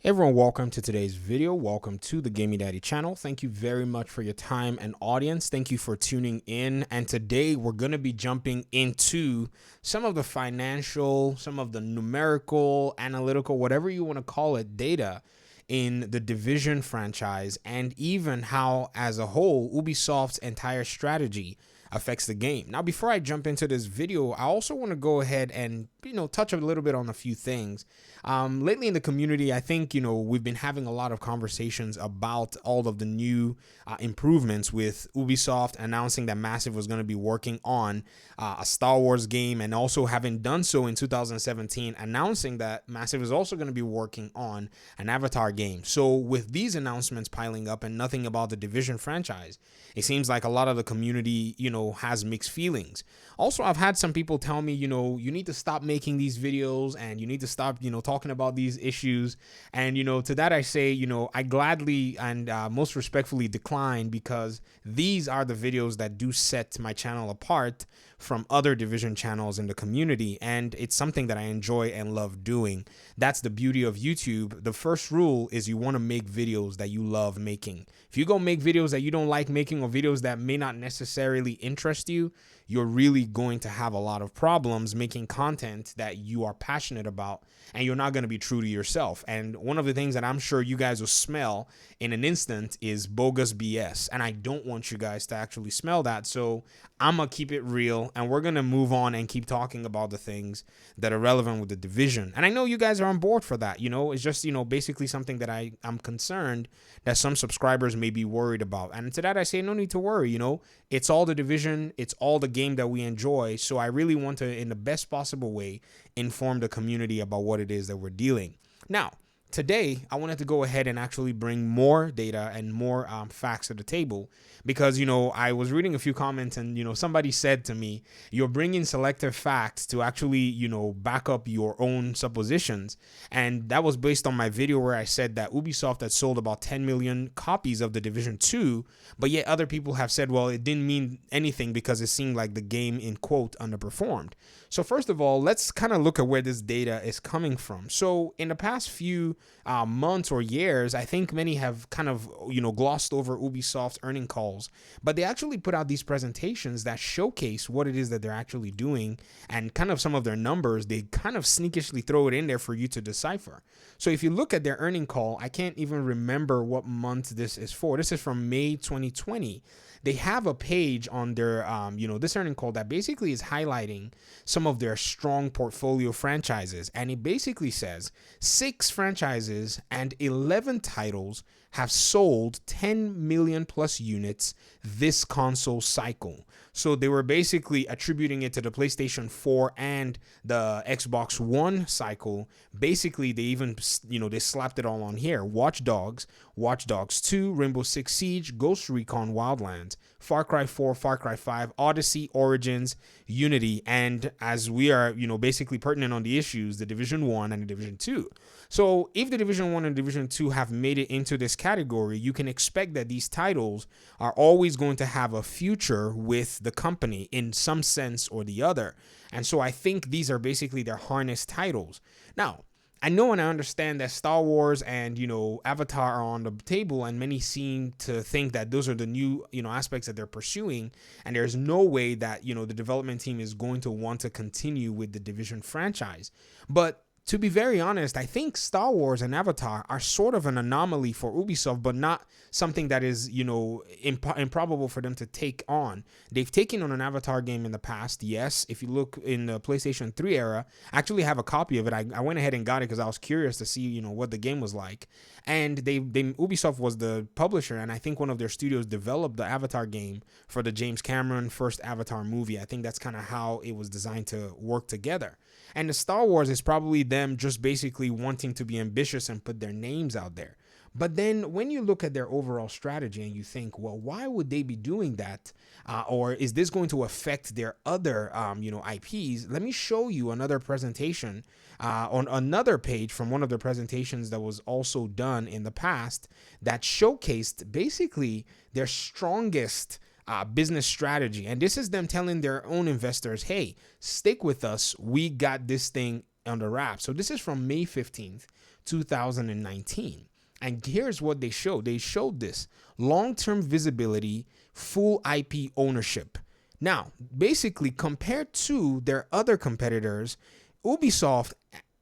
Hey everyone, welcome to today's video. Welcome to the Gaming Daddy channel. Thank you very much for your time and audience. Thank you for tuning in. And today we're going to be jumping into some of the financial, some of the numerical, analytical, whatever you want to call it, data in the Division franchise, and even how, as a whole, Ubisoft's entire strategy affects the game. Now, before I jump into this video, I also want to go ahead and touch a little bit on a few things. Lately in the community, I think we've been having a lot of conversations about all of the new improvements, with Ubisoft announcing that Massive was going to be working on a Star Wars game, and also having done so in 2017, announcing that Massive is also going to be working on an Avatar game. So with these announcements piling up and nothing about the Division franchise, it seems like a lot of the community, has mixed feelings. Also, I've had some people tell me, you need to stop making these videos and you need to stop, talking about these issues. And, to that I say, I gladly and most respectfully decline, because these are the videos that do set my channel apart from other Division channels in the community. And it's something that I enjoy and love doing. That's the beauty of YouTube. The first rule is you want to make videos that you love making. If you go make videos that you don't like making, or videos that may not necessarily interest you, you're really going to have a lot of problems making content that you are passionate about, and you're not going to be true to yourself. And one of the things that I'm sure you guys will smell in an instant is bogus BS, and I don't want you guys to actually smell that. So I'm gonna keep it real, and we're gonna move on and keep talking about the things that are relevant with the Division. And I know you guys are on board for that. It's just basically something that I'm concerned that some subscribers may be worried about. And to that I say, no need to worry. It's all the Division, it's all the game that we enjoy. So I really want to, in the best possible way, inform the community about what it is that we're dealing. Now, today, I wanted to go ahead and actually bring more data and more facts to the table, because, I was reading a few comments, and, somebody said to me, you're bringing selective facts to actually, back up your own suppositions. And that was based on my video where I said that Ubisoft had sold about 10 million copies of The Division 2, but yet other people have said, well, it didn't mean anything because it seemed like the game, in quote, underperformed. So first of all, let's kind of look at where this data is coming from. So in the past few months or years, I think many have kind of, glossed over Ubisoft's earning calls, but they actually put out these presentations that showcase what it is that they're actually doing, and kind of some of their numbers, they kind of sneakishly throw it in there for you to decipher. So if you look at their earning call, I can't even remember what month this is for. This is from May 2020. They have a page on their, this earning call that basically is highlighting some of their strong portfolio franchises. And it basically says 6 franchises and 11 titles have sold 10 million plus units this console cycle. So they were basically attributing it to the PlayStation 4 and the Xbox One cycle. Basically, they even, they slapped it all on here. Watch Dogs, Watch Dogs 2, Rainbow Six Siege, Ghost Recon Wildlands, Far Cry 4, Far Cry 5, Odyssey, Origins, Unity, and as we are, basically pertinent on the issues, the Division 1 and the Division 2. So if the Division 1 and Division 2 have made it into this category, you can expect that these titles are always going to have a future with the company in some sense or the other. And so I think these are basically their harness titles. Now, I know and I understand that Star Wars and, Avatar are on the table, and many seem to think that those are the new, aspects that they're pursuing. And there's no way that, the development team is going to want to continue with the Division franchise. But to be very honest, I think Star Wars and Avatar are sort of an anomaly for Ubisoft, but not something that is, improbable for them to take on. They've taken on an Avatar game in the past, yes. If you look in the PlayStation 3 era, I actually have a copy of it. I went ahead and got it because I was curious to see, what the game was like. And Ubisoft was the publisher, and I think one of their studios developed the Avatar game for the James Cameron first Avatar movie. I think that's kind of how it was designed to work together. And the Star Wars is probably them just basically wanting to be ambitious and put their names out there. But then when you look at their overall strategy and you think, well, why would they be doing that? Or is this going to affect their other, IPs? Let me show you another presentation on another page from one of the presentations that was also done in the past that showcased basically their strongest business strategy. And this is them telling their own investors, hey, stick with us. We got this thing on the wrap. So this is from May 15th, 2019. And here's what they showed. They showed this long-term visibility, full IP ownership. Now, basically, compared to their other competitors, Ubisoft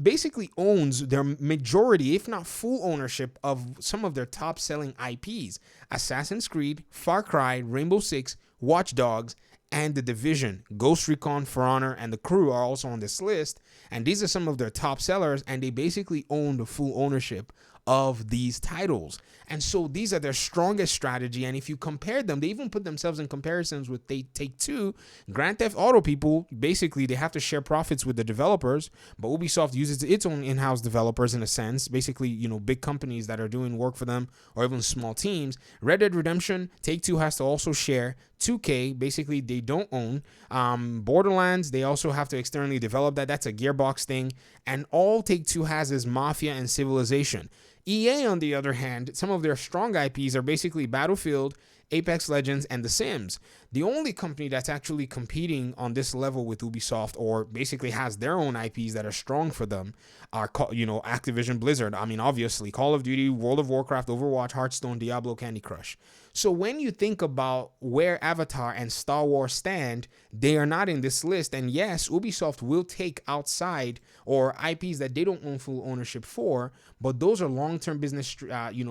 basically owns their majority, if not full ownership of some of their top selling IPs: Assassin's Creed, Far Cry, Rainbow Six, Watch Dogs, and The Division. Ghost Recon, For Honor, and The Crew are also on this list. And these are some of their top sellers, and they basically own the full ownership of these titles. And so these are their strongest strategy. And if you compare them, they even put themselves in comparisons with Take-Two. Grand Theft Auto people, basically, they have to share profits with the developers, but Ubisoft uses its own in-house developers in a sense, basically, big companies that are doing work for them, or even small teams. Red Dead Redemption, Take-Two has to also share. 2K, basically, they don't own. Borderlands, they also have to externally develop that. That's a Gearbox thing. And all Take-Two has is Mafia and Civilization. EA, on the other hand, some of their strong IPs are basically Battlefield, Apex Legends, and The Sims. The only company that's actually competing on this level with Ubisoft, or basically has their own IPs that are strong for them, are Activision Blizzard. I mean, obviously, Call of Duty, World of Warcraft, Overwatch, Hearthstone, Diablo, Candy Crush. So when you think about where Avatar and Star Wars stand, they are not in this list. And yes, Ubisoft will take outside or IPs that they don't own full ownership for, but those are long-term business,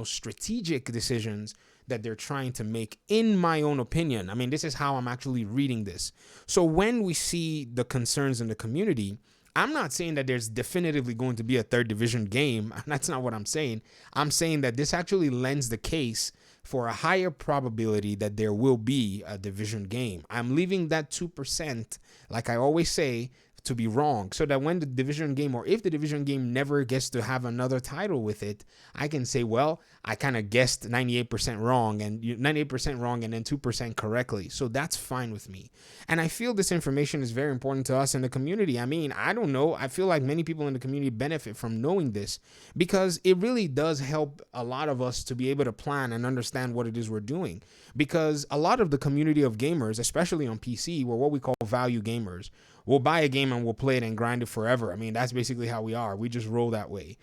strategic decisions that they're trying to make, in my own opinion. I mean, this is how I'm actually reading this. So when we see the concerns in the community, I'm not saying that there's definitively going to be a third Division game. That's not what I'm saying. I'm saying that this actually lends the case for a higher probability that there will be a Division game. I'm leaving that 2%, like I always say, to be wrong, so that when the Division game, or if the Division game never gets to have another title with it, I can say, well, I kind of guessed 98% wrong, and 98% wrong, and then 2% correctly. So that's fine with me. And I feel this information is very important to us in the community. I mean, I don't know. I feel like many people in the community benefit from knowing this, because it really does help a lot of us to be able to plan and understand what it is we're doing. Because a lot of the community of gamers, especially on PC, we're what we call value gamers. We'll buy a game and we'll play it and grind it forever. I mean, that's basically how we are. We just roll that way,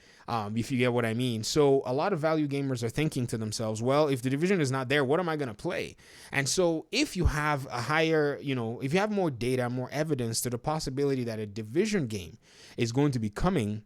if you get what I mean. So a lot of value gamers are thinking to themselves, well, if the Division is not there, what am I going to play? And so if you have a higher, if you have more data, more evidence to the possibility that a Division game is going to be coming,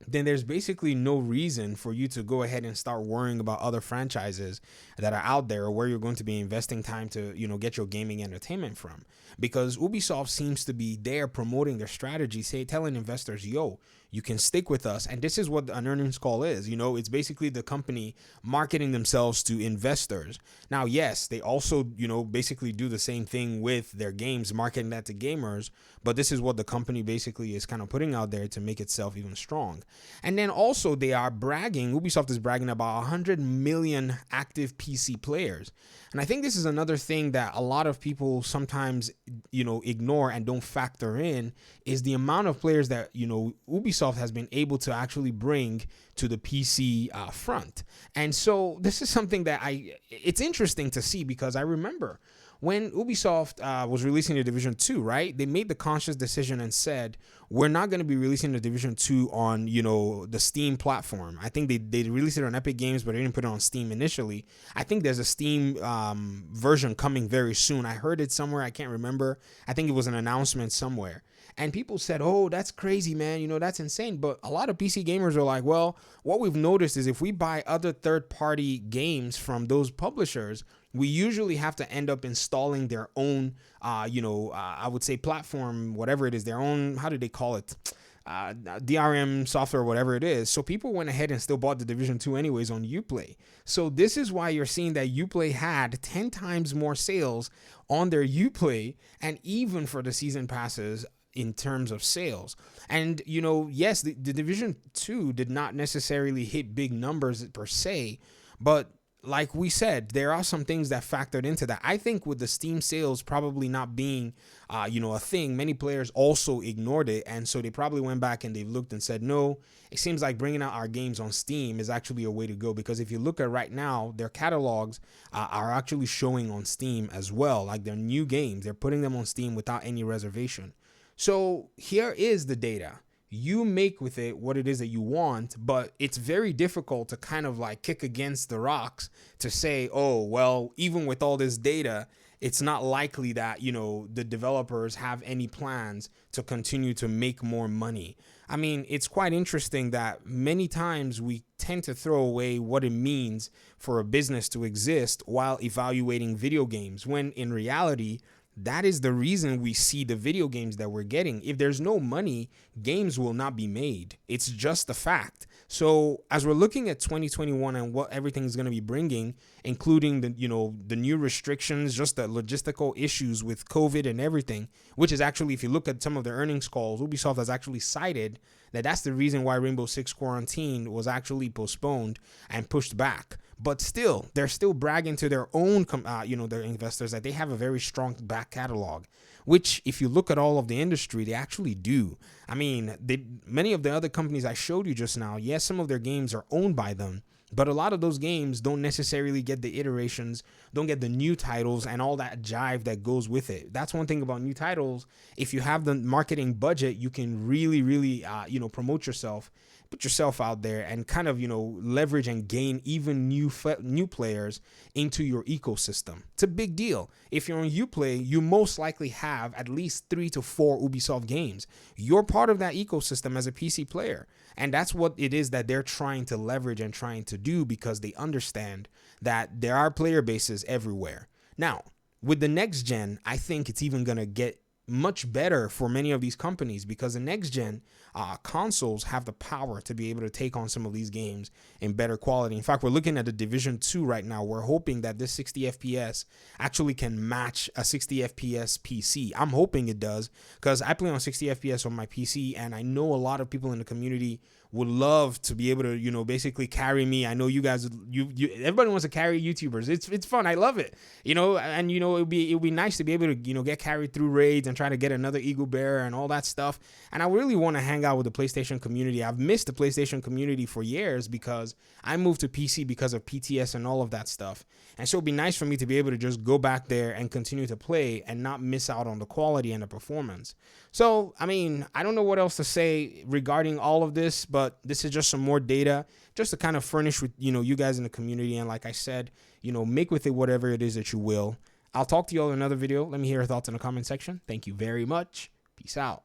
then there's basically no reason for you to go ahead and start worrying about other franchises that are out there, or where you're going to be investing time to, get your gaming entertainment from. Because Ubisoft seems to be there promoting their strategy, telling investors, yo, you can stick with us. And this is what an earnings call is. It's basically the company marketing themselves to investors. Now, yes, they also, basically do the same thing with their games, marketing that to gamers. But this is what the company basically is kind of putting out there to make itself even strong. And then also they are bragging, Ubisoft is bragging about 100 million active PC players. And I think this is another thing that a lot of people sometimes, ignore and don't factor in, is the amount of players that, Ubisoft has been able to actually bring to the PC front. And so this is something that it's interesting to see, because I remember when Ubisoft was releasing the Division 2, right? They made the conscious decision and said, we're not going to be releasing the Division 2 on, the Steam platform. I think they released it on Epic Games, but they didn't put it on Steam initially. I think there's a Steam version coming very soon. I heard it somewhere. I can't remember. I think it was an announcement somewhere. And people said, oh, that's crazy, man. That's insane. But a lot of PC gamers are like, well, what we've noticed is if we buy other third-party games from those publishers, we usually have to end up installing their own, I would say platform, whatever it is, their own, how do they call it? DRM software, whatever it is. So people went ahead and still bought the Division 2 anyways on Uplay. So this is why you're seeing that Uplay had 10 times more sales on their Uplay, and even for the season passes in terms of sales. And, yes, the Division 2 did not necessarily hit big numbers per se, but like we said, there are some things that factored into that. I think with the Steam sales probably not being, a thing, many players also ignored it. And so they probably went back and they've looked and said, no, it seems like bringing out our games on Steam is actually a way to go. Because if you look at right now, their catalogs are actually showing on Steam as well. Like their new games, they're putting them on Steam without any reservation. So here is the data. You make with it what it is that you want, but it's very difficult to kind of like kick against the rocks to say, oh, well, even with all this data, it's not likely that, the developers have any plans to continue to make more money. I mean, it's quite interesting that many times we tend to throw away what it means for a business to exist while evaluating video games, when in reality, that is the reason we see the video games that we're getting. If there's no money, games will not be made. It's just a fact. So as we're looking at 2021 and what everything is going to be bringing, including the new restrictions, just the logistical issues with COVID and everything, which is actually, if you look at some of the earnings calls, Ubisoft has actually cited that that's the reason why Rainbow Six Quarantine was actually postponed and pushed back. But still, they're still bragging to their own, their investors that they have a very strong back catalog, which if you look at all of the industry, they actually do. I mean, many of the other companies I showed you just now, yes, some of their games are owned by them, but a lot of those games don't necessarily get the iterations, don't get the new titles and all that jive that goes with it. That's one thing about new titles. If you have the marketing budget, you can really, really, promote yourself, put yourself out there and kind of, leverage and gain even new players into your ecosystem. It's a big deal. If you're on Uplay, you most likely have at least 3 to 4 Ubisoft games. You're part of that ecosystem as a PC player. And that's what it is that they're trying to leverage and trying to do, because they understand that there are player bases everywhere. Now, with the next gen, I think it's even going to get much better for many of these companies, because the next gen consoles have the power to be able to take on some of these games in better quality. In fact, we're looking at the Division 2 right now. We're hoping that this 60 FPS actually can match a 60 FPS PC. I'm hoping it does, because I play on 60 FPS on my PC, and I know a lot of people in the community would love to be able to, basically carry me. I know you guys, everybody wants to carry YouTubers. It's fun. I love it, and it'd be nice to be able to, get carried through raids and try to get another Eagle Bearer and all that stuff. And I really want to hang out with the PlayStation community. I've missed the PlayStation community for years because I moved to PC because of PTS and all of that stuff. And so it'd be nice for me to be able to just go back there and continue to play and not miss out on the quality and the performance. So, I mean, I don't know what else to say regarding all of this, but this is just some more data just to kind of furnish with, you guys in the community. And like I said, make with it whatever it is that you will. I'll talk to you all in another video. Let me hear your thoughts in the comment section. Thank you very much. Peace out.